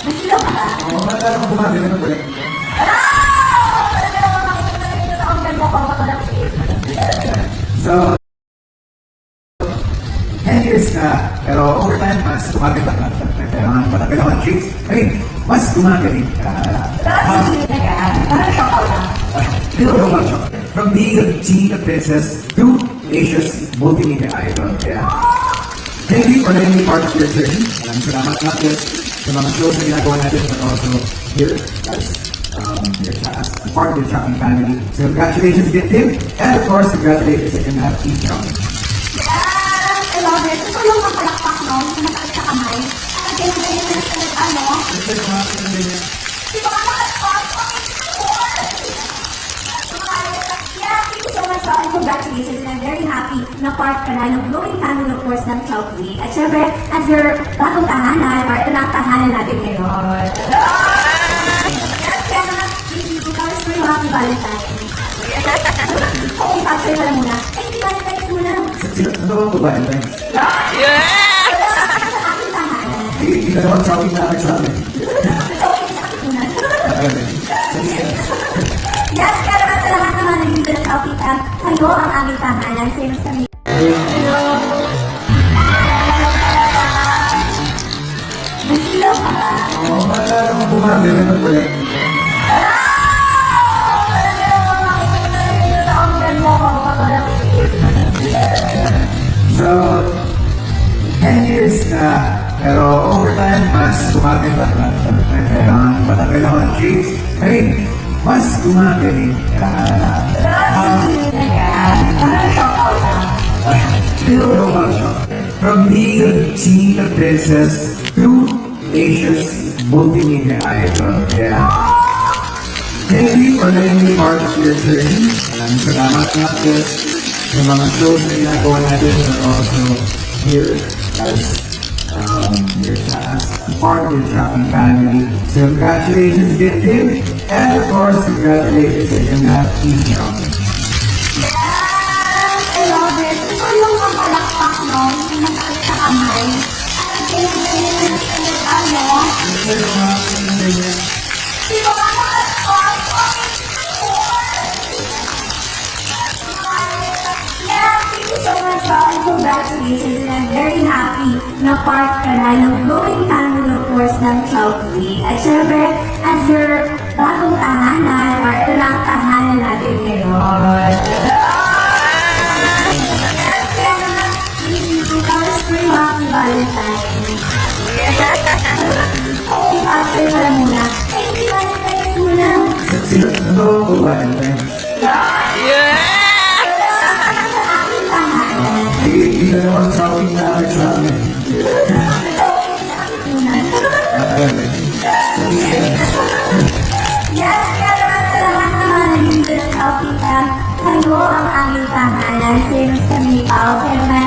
Masilo ka ba? Oo, maalala ko gumagana ng ulit. Talaga naman makikita na rin ang ganda ko kapag So, 10 years na, pero over time, mas gumaganda ka. Kailangan patagay ako ng tricks. I mean, mas gumagaling ka. From being a Gina princess to Asia's multimedia idol. Yeah. Thank you for letting me part of your journey. Maraming salamat not just sa mga shows na ginagawa natin, but also here as part of your shopping family. So congratulations again, Tim. And of course, congratulations again to each other. Yes! I love it. Gusto lang ang palakpak, no? Masakit sa kamay. At ganyan-ganyan na ano? Di ba ka nakalakpak? Yeah, thank you so much, and congratulations. And I'm very happy na part ka na ng growing family, of course, ng Chowkwi. At syempre, as your bagong tahanan, or ito na ang tahanan natin ngayon. Yes, kaya naman, guys, for your happy Valentine's. Okay, factory ka lang muna. Ay, hindi Valentine's muna. Ano ba ba? Thanks. Yeah! Sa aking tahanan. Hindi na naman shopping na sa amin. Okay, sa akin muna. Yes, kaya naman sa lahat naman nandito ng Chowkwi Camp, kayo ang aming tahanan. Same sa me. Masilo ka ba? Oo, maalala ko gumagana ng ulit. Talaga naman makikita na rin ang ganda ko kapag So, 10 years na, pero over time, mas gumaganda ka. Kailangan patagay ako ng tricks. I mean, mas gumagaling ka. From being a Gina princess to Asia's multimedia idol. Yeah. Thank you for letting me part of your journey. Maraming salamat not just sa mga shows na ginagawa natin, but also here as part of your shopping family. So congratulations again, Tim. And of course, congratulations again to each other. Yes! I love it. Gusto lang ang palakpak, no? Masakit sa kamay. At ganyan-ganyan na ano? Di ba ka nakalakpak? Yeah, thank you so much, and congratulations. And I'm very happy na part ka na ng growing family, of course, ng Chowkwi. At syempre, as your bagong tahanan, or ito na ang tahanan natin ngayon. Yes, kaya naman, guys, for your happy Valentine's. Okay, after ka lang muna. Ay, hindi Valentine's muna. Ano ko ba? Thanks. Hindi na naman shopping na sa amin. Yes, kaya naman sa lahat naman nandito ng Chowkwi Camp, kayo ang aming tahanan. Same sa me, Pao. Kaya naman,